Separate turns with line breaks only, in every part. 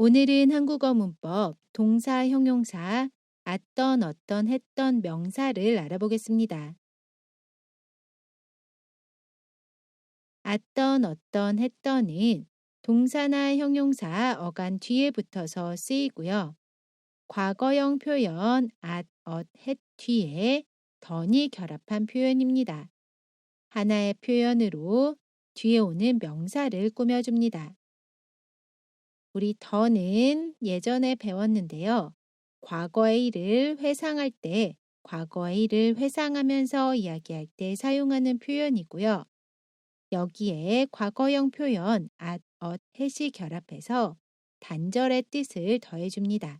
오늘은 한국어 문법 동사, 형용사, 어떤 했던 명사를 알아보겠습니다. 어떤 했던은 동사나 형용사 어간 뒤에 붙어서 쓰이고요. 과거형 표현 했 뒤에 던이 결합한 표현입니다. 하나의 표현으로 뒤에 오는 명사를 꾸며줍니다. 우리 더는 예전에 배웠는데요. 과거의 일을 회상할 때, 과거의 일을 회상하면서 이야기할 때 사용하는 표현이고요. 여기에 과거형 표현 햇이 결합해서 단절의 뜻을 더해줍니다.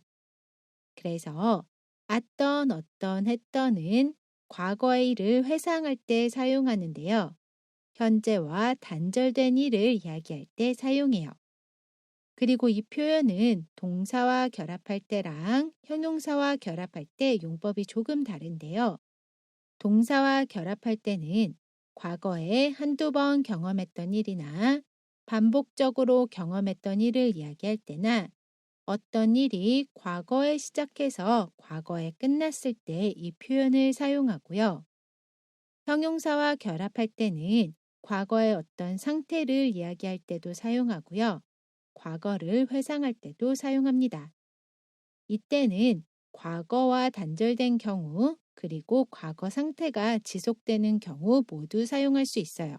그래서 어떤 했던은 과거의 일을 회상할 때 사용하는데요. 현재와 단절된 일을 이야기할 때 사용해요. 그리고 이 표현은 동사와 결합할 때랑 형용사와 결합할 때 용법이 조금 다른데요. 동사와 결합할 때는 과거에 한두 번 경험했던 일이나 반복적으로 경험했던 일을 이야기할 때나 어떤 일이 과거에 시작해서 과거에 끝났을 때 이 표현을 사용하고요. 형용사와 결합할 때는 과거의 어떤 상태를 이야기할 때도 사용하고요. 과거를 회상할 때도 사용합니다. 이때는 과거와 단절된 경우, 그리고 과거 상태가 지속되는 경우 모두 사용할 수 있어요.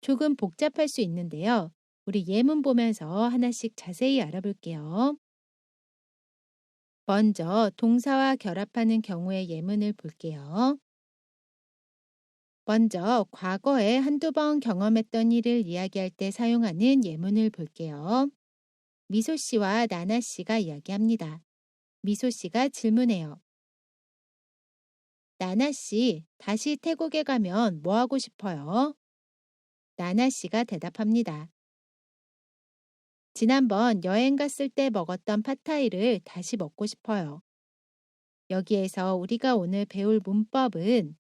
조금 복잡할 수 있는데요. 우리 예문 보면서 하나씩 자세히 알아볼게요. 먼저 동사와 결합하는 경우의 예문을 볼게요. 먼저 과거에 한두 번 경험했던 일을 이야기할 때 사용하는 예문을 볼게요. 미소 씨와 나나 씨가 이야기합니다. 미소 씨가 질문해요. 나나 씨, 다시 태국에 가면 뭐 하고 싶어요? 나나 씨가 대답합니다. 지난번 여행 갔을 때 먹었던 팟타이를 다시 먹고 싶어요. 여기에서 우리가 오늘 배울 문법은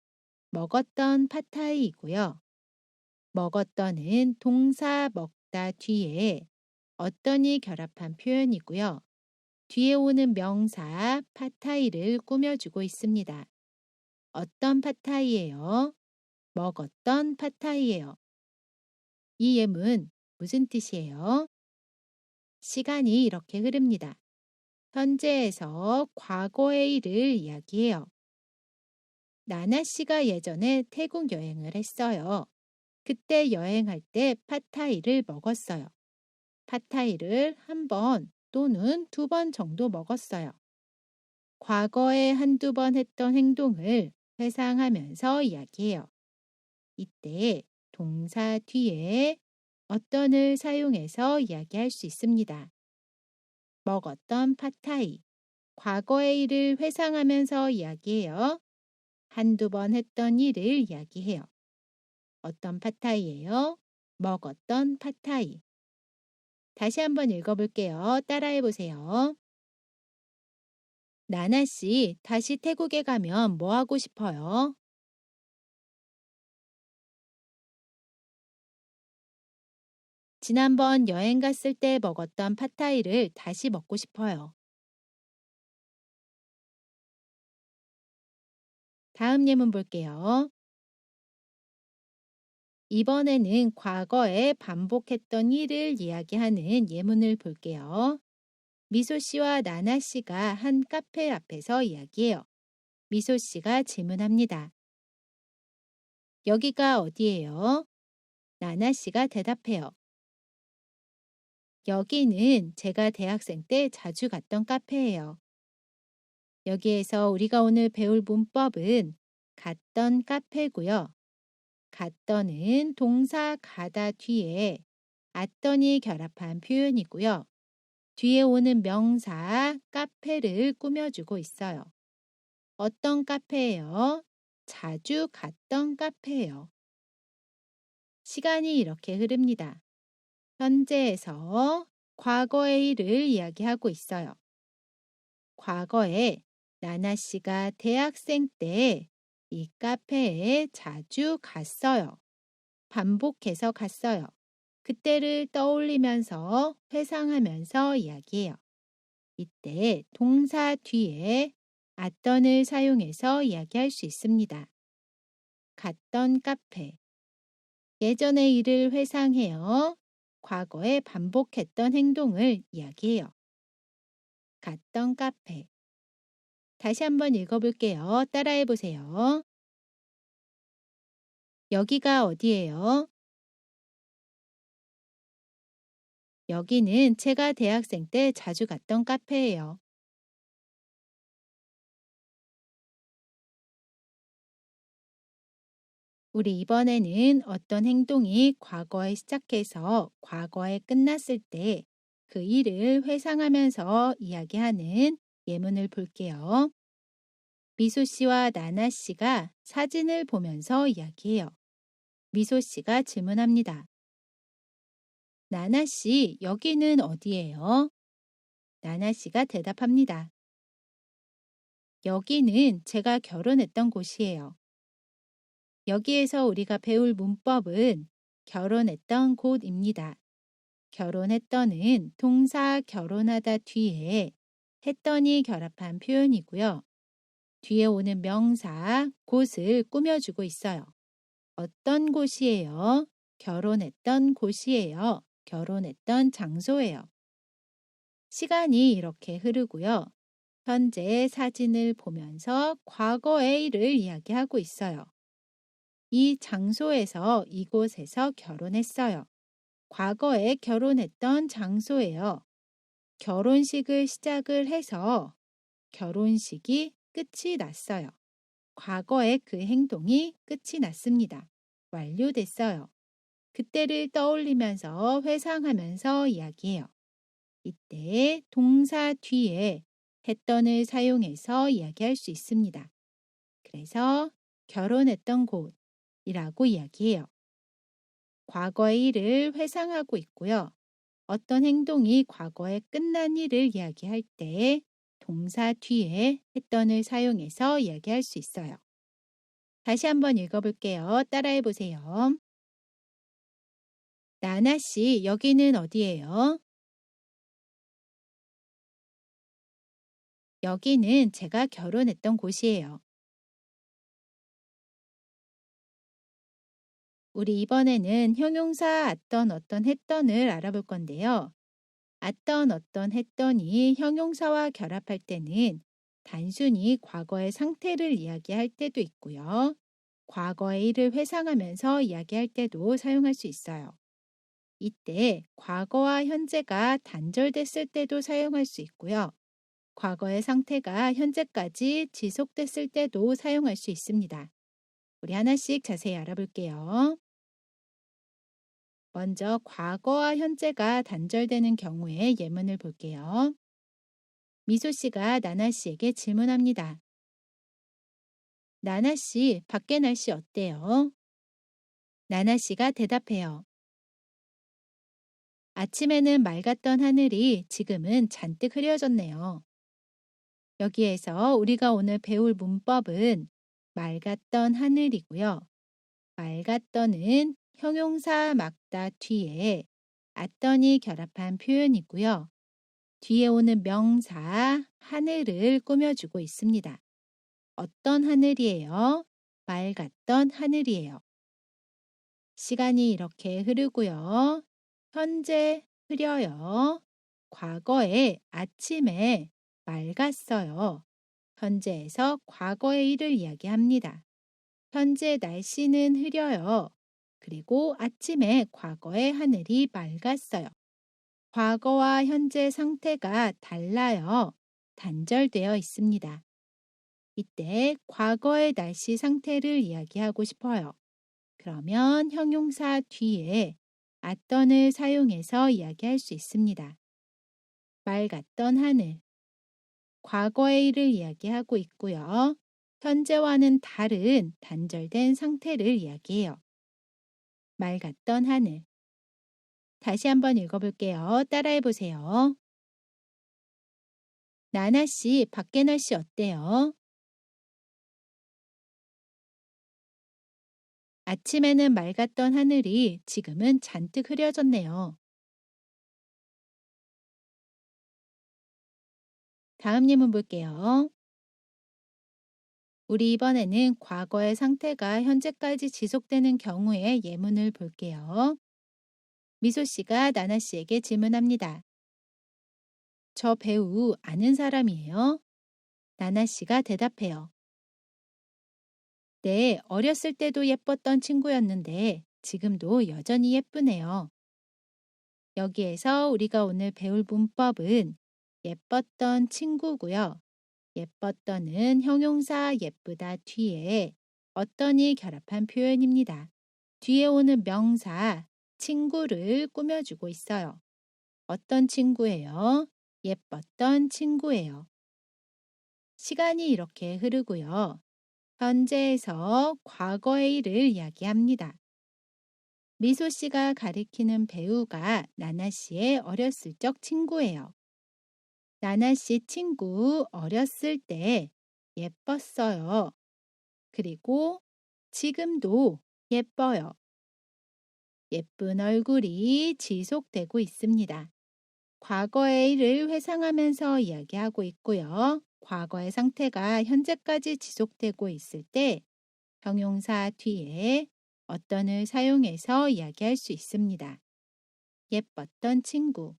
먹었던 팟타이이고요. 먹었던은 동사 먹다 뒤에 어떤이 결합한 표현이고요. 뒤에 오는 명사 팟타이를 꾸며주고 있습니다. 어떤 팟타이예요? 먹었던 팟타이예요. 이 예문 무슨 뜻이에요? 시간이 이렇게 흐릅니다. 현재에서 과거의 일을 이야기해요. 나나 씨가 예전에 태국 여행을 했어요. 그때 여행할 때 팟타이를 먹었어요. 팟타이를 한 번 또는 두 번 정도 먹었어요. 과거에 한두 번 했던 행동을 회상하면서 이야기해요. 이때 동사 뒤에 어떤을 사용해서 이야기할 수 있습니다. 먹었던 팟타이. 과거의 일을 회상하면서 이야기해요. 한두 번 했던 일을 이야기해요. 어떤 팟타이예요? 먹었던 팟타이. 다시 한번 읽어볼게요. 따라해 보세요. 나나 씨, 다시 태국에 가면 뭐 하고 싶어요? 지난번 여행 갔을 때 먹었던 팟타이를 다시 먹고 싶어요. 다음 예문 볼게요. 이번에는 과거에 반복했던 일을 이야기하는 예문을 볼게요. 미소 씨와 나나 씨가 한 카페 앞에서 이야기해요. 미소 씨가 질문합니다. 여기가 어디예요? 나나 씨가 대답해요. 여기는 제가 대학생 때 자주 갔던 카페예요. 여기에서 우리가 오늘 배울 문법은 갔던 카페고요. 갔던은 동사 가다 뒤에 왔더니 결합한 표현이고요. 뒤에 오는 명사 카페를 꾸며주고 있어요. 어떤 카페예요? 자주 갔던 카페예요. 시간이 이렇게 흐릅니다. 현재에서 과거의 일을 이야기하고 있어요. 과거에 나나 씨가 대학생 때 이 카페에 자주 갔어요. 반복해서 갔어요. 그때를 떠올리면서 회상하면서 이야기해요. 이때 동사 뒤에 갔던을 사용해서 이야기할 수 있습니다. 갔던 카페. 예전의 일을 회상해요. 과거에 반복했던 행동을 이야기해요. 갔던 카페. 다시 한번 읽어볼게요. 따라해 보세요. 여기가 어디예요? 여기는 제가 대학생 때 자주 갔던 카페예요. 우리 이번에는 어떤 행동이 과거에 시작해서 과거에 끝났을 때 그 일을 회상하면서 이야기하는 예문을 볼게요. 미소 씨와 나나 씨가 사진을 보면서 이야기해요. 미소 씨가 질문합니다. 나나 씨, 여기는 어디예요? 나나 씨가 대답합니다. 여기는 제가 결혼했던 곳이에요. 여기에서 우리가 배울 문법은 결혼했던 곳입니다. 결혼했던은 동사 결혼하다 뒤에 했더니 결합한 표현이고요. 뒤에 오는 명사 곳을 꾸며주고 있어요. 어떤 곳이에요? 결혼했던 곳이에요. 결혼했던 장소예요. 시간이 이렇게 흐르고요. 현재 사진을 보면서 과거의 일을 이야기하고 있어요. 이 장소에서 이곳에서 결혼했어요. 과거에 결혼했던 장소예요. 결혼식을 시작을 해서 결혼식이 끝이 났어요. 과거에 그 행동이 끝이 났습니다. 완료됐어요. 그때를 떠올리면서 회상하면서 이야기해요. 이때 동사 뒤에 했던을 사용해서 이야기할 수 있습니다. 그래서 결혼했던 곳이라고 이야기해요. 과거의 일을 회상하고 있고요. 어떤 행동이 과거에 끝난 일을 이야기할 때 동사 뒤에 했던을 사용해서 이야기할 수 있어요. 다시 한번 읽어볼게요. 따라해 보세요. 나나 씨, 여기는 어디예요? 여기는 제가 결혼했던 곳이에요. 우리 이번에는 형용사 어떤 했던을 알아볼 건데요. 어떤 했더니 형용사와 결합할 때는 단순히 과거의 상태를 이야기할 때도 있고요. 과거의 일을 회상하면서 이야기할 때도 사용할 수 있어요. 이때 과거와 현재가 단절됐을 때도 사용할 수 있고요. 과거의 상태가 현재까지 지속됐을 때도 사용할 수 있습니다. 우리 하나씩 자세히 알아볼게요. 먼저 과거와 현재가 단절되는 경우의 예문을 볼게요. 미소 씨가 나나 씨에게 질문합니다. 나나 씨, 밖에 날씨 어때요? 나나 씨가 대답해요. 아침에는 맑았던 하늘이 지금은 잔뜩 흐려졌네요. 여기에서 우리가 오늘 배울 문법은 맑았던 하늘이고요. 맑았던은 형용사 막다 뒤에 앗더니 결합한 표현이고요. 뒤에 오는 명사 하늘을 꾸며주고 있습니다. 어떤 하늘이에요? 맑았던 하늘이에요. 시간이 이렇게 흐르고요. 현재 흐려요. 과거에 아침에 맑았어요. 현재에서 과거의 일을 이야기합니다. 현재 날씨는 흐려요. 그리고 아침에 과거의 하늘이 맑았어요. 과거와 현재 상태가 달라요. 단절되어 있습니다. 이때 과거의 날씨 상태를 이야기하고 싶어요. 그러면 형용사 뒤에 어떤을 사용해서 이야기할 수 있습니다. 맑았던 하늘. 과거의 일을 이야기하고 있고요. 현재와는 다른 단절된 상태를 이야기해요. 맑았던 하늘. 다시 한번 읽어볼게요. 따라해 보세요. 나나 씨, 밖에 날씨 어때요? 아침에는 맑았던 하늘이 지금은 잔뜩 흐려졌네요. 다음 예문 볼게요. 우리 이번에는 과거의 상태가 현재까지 지속되는 경우의 예문을 볼게요. 미소 씨가 나나 씨에게 질문합니다. 저 배우 아는 사람이에요? 나나 씨가 대답해요. 네, 어렸을 때도 예뻤던 친구였는데 지금도 여전히 예쁘네요. 여기에서 우리가 오늘 배울 문법은 예뻤던 친구고요. 예뻤던은 형용사 예쁘다 뒤에 어떤이 결합한 표현입니다. 뒤에 오는 명사 친구를 꾸며주고 있어요. 어떤 친구예요? 예뻤던 친구예요. 시간이 이렇게 흐르고요. 현재에서 과거의 일을 이야기합니다. 미소 씨가 가리키는 배우가 나나 씨의 어렸을 적 친구예요. 나나 씨 친구 어렸을 때 예뻤어요. 그리고 지금도 예뻐요. 예쁜 얼굴이 지속되고 있습니다. 과거의 일을 회상하면서 이야기하고 있고요. 과거의 상태가 현재까지 지속되고 있을 때 형용사 뒤에 어떤을 사용해서 이야기할 수 있습니다. 예뻤던 친구.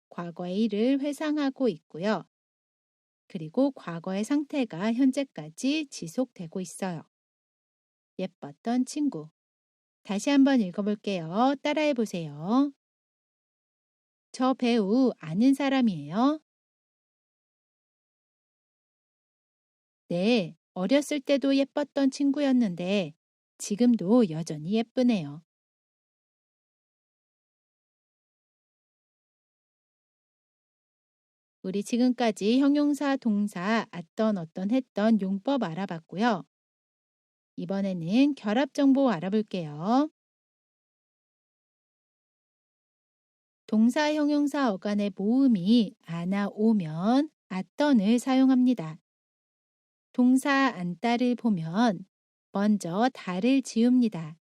과거의 일을 회상하고 있고요. 그리고 과거의 상태가 현재까지 지속되고 있어요. 예뻤던 친구. 다시 한번 읽어볼게요. 따라해 보세요. 저 배우 아는 사람이에요? 네, 어렸을 때도 예뻤던 친구였는데 지금도 여전히 예쁘네요. 우리 지금까지 형용사, 동사, 어떤 했던 용법 알아봤고요. 이번에는 결합 정보 알아볼게요. 동사, 형용사 어간의 모음이 아나 오면 던을 사용합니다. 동사 안다를 보면 먼저 다를 지웁니다.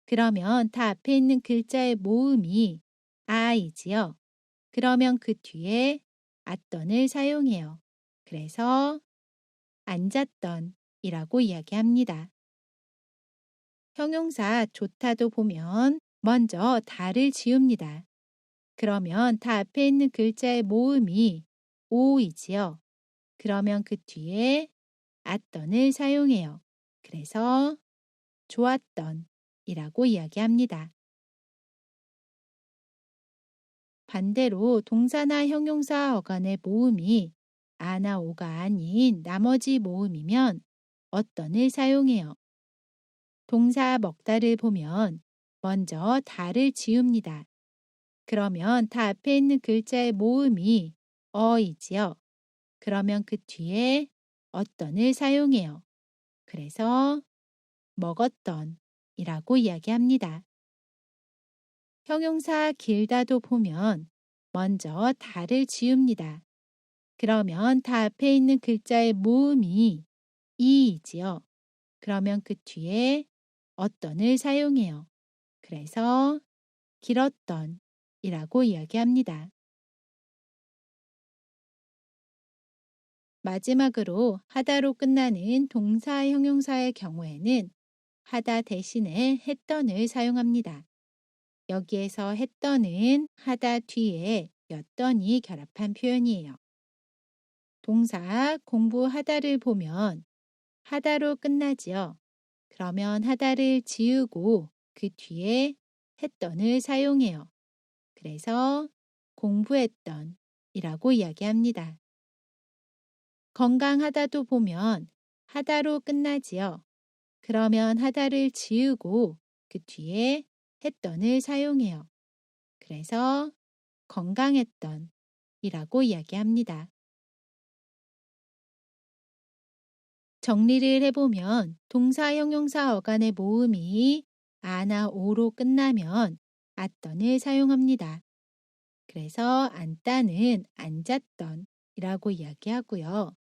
그러면 다 앞에 있는 글자의 모음이 아이지요. 그러면 그 뒤에 던을 사용해요. 그래서 앉았던 이라고 이야기합니다. 형용사 좋다도 보면 먼저 다를 지웁니다. 그러면 다 앞에 있는 글자의 모음이 오이지요. 그러면 그 뒤에 던을 사용해요. 그래서 좋았던 이라고 이야기합니다. 반대로 동사나 형용사 어간의 모음이 아나 오가 아닌 나머지 모음이면 어떤을 사용해요. 동사 먹다를 보면 먼저 다를 지웁니다. 그러면 다 앞에 있는 글자의 모음이 어이지요. 그러면 그 뒤에 어떤을 사용해요. 그래서 먹었던 이라고 이야기합니다. 형용사 길다도 보면 먼저 다를 지웁니다. 그러면 다 앞에 있는 글자의 모음이 이이지요. 그러면 그 뒤에 어떤을 사용해요. 그래서 길었던 이라고 이야기합니다. 마지막으로 하다로 끝나는 동사 형용사의 경우에는 하다 대신에 했던을 사용합니다. 여기에서 했던은 하다 뒤에 였던이 결합한 표현이에요. 동사 공부하다를 보면 하다로 끝나지요. 그러면 하다를 지우고 그 뒤에 했던을 사용해요. 그래서 공부했던 이라고 이야기합니다. 건강하다도 보면 하다로 끝나지요. 그러면 하다를 지우고 그 뒤에 했던을 사용해요. 그래서 건강했던 이라고 이야기합니다. 정리를 해보면 동사 형용사 어간의 모음이 아나 오로 끝나면 던을 사용합니다. 그래서 앉다는 앉았던 이라고 이야기하고요.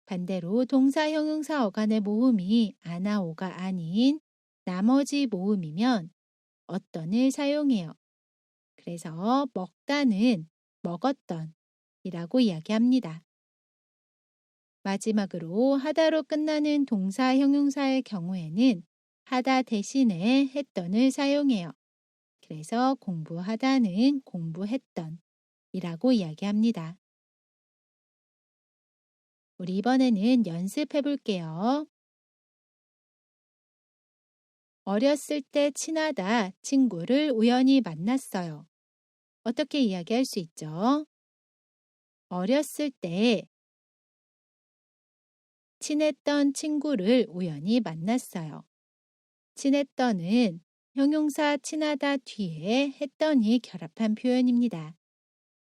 반대로 동사 형용사 어간의 모음이 아나 오가 아닌 나머지 모음이면 어떤을 사용해요. 그래서 먹다는 먹었던 이라고 이야기합니다. 마지막으로 하다로 끝나는 동사 형용사의 경우에는 하다 대신에 했던을 사용해요. 그래서 공부하다는 공부했던 이라고 이야기합니다. 우리 이번에는 연습해 볼게요. 어렸을 때 친하다 친구를 우연히 만났어요. 어떻게 이야기할 수 있죠? 어렸을 때 친했던 친구를 우연히 만났어요. 친했던은 형용사 친하다 뒤에 했던이 결합한 표현입니다.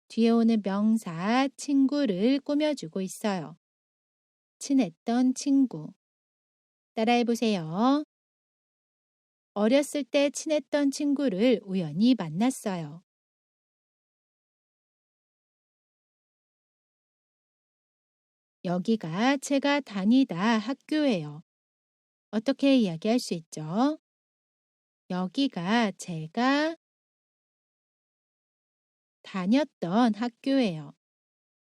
뒤에 오는 명사 친구를 꾸며주고 있어요. 친했던 친구. 따라해 보세요. 어렸을 때 친했던 친구를 우연히 만났어요. 여기가 제가 다니다 학교예요. 어떻게 이야기할 수 있죠? 여기가 제가 다녔던 학교예요.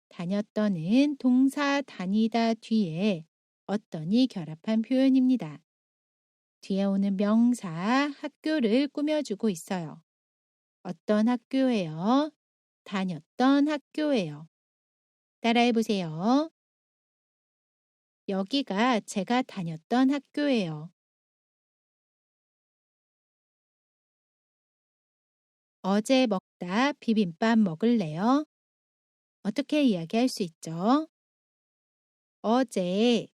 다녔던은 동사 다니다 뒤에 어떤이 결합한 표현입니다. 뒤에 오는 명사 학교를 꾸며주고 있어요. 어떤 학교예요? 다녔던 학교예요. 따라해 보세요. 여기가 제가 다녔던 학교예요. 어제 먹다 비빔밥 먹을래요? 어떻게 이야기할 수 있죠? 어제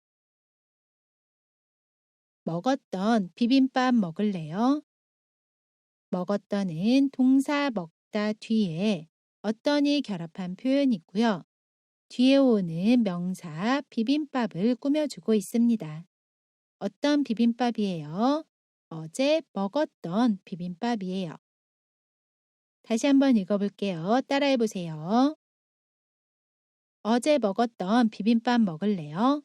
먹었던 비빔밥 먹을래요? 먹었던은 동사 먹다 뒤에 어떤이 결합한 표현이고요. 뒤에 오는 명사 비빔밥을 꾸며주고 있습니다. 어떤 비빔밥이에요? 어제 먹었던 비빔밥이에요. 다시 한번 읽어볼게요. 따라해 보세요. 어제 먹었던 비빔밥 먹을래요?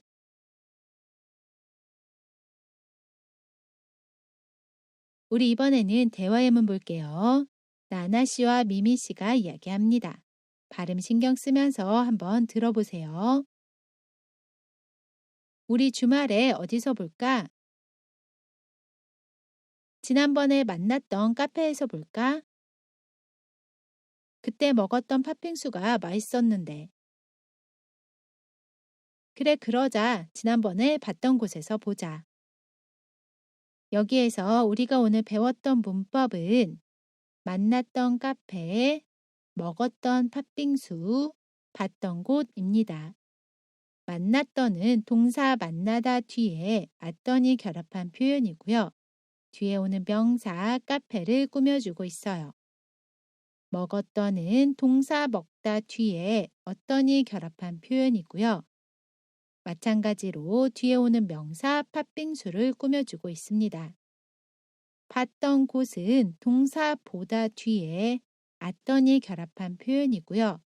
우리 이번에는 대화 예문 볼게요. 나나 씨와 미미 씨가 이야기합니다. 발음 신경 쓰면서 한번 들어보세요. 우리 주말에 어디서 볼까? 지난번에 만났던 카페에서 볼까? 그때 먹었던 팥빙수가 맛있었는데. 그래, 그러자. 지난번에 봤던 곳에서 보자. 여기에서 우리가 오늘 배웠던 문법은 만났던 카페, 먹었던 팥빙수, 봤던 곳입니다. 만났던은 동사 만나다 뒤에 왔더니 결합한 표현이고요. 뒤에 오는 명사 카페를 꾸며주고 있어요. 먹었던은 동사 먹다 뒤에 어떠니 결합한 표현이고요. 마찬가지로 뒤에 오는 명사 팥빙수를 꾸며주고 있습니다. 봤던 곳은 동사 보다 뒤에 왔더니 결합한 표현이고요.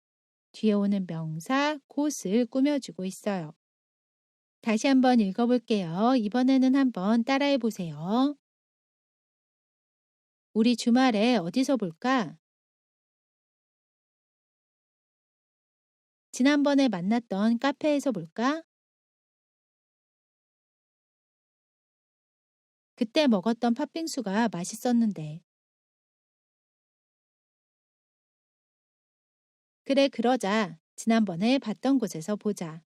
뒤에 오는 명사 곳을 꾸며주고 있어요. 다시 한번 읽어볼게요. 이번에는 한번 따라해 보세요. 우리 주말에 어디서 볼까? 지난번에 만났던 카페에서 볼까? 그때 먹었던 팥빙수가 맛있었는데. 그래, 그러자. 지난번에 봤던 곳에서 보자.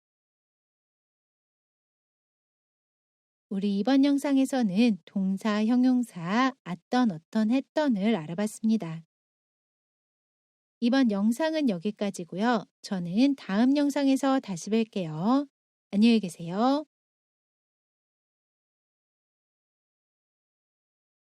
우리 이번 영상에서는 동사, 형용사, 왔던, 어떤, 했던을 알아봤습니다. 이번 영상은 여기까지고요. 저는 다음 영상에서 다시 뵐게요. 안녕히 계세요.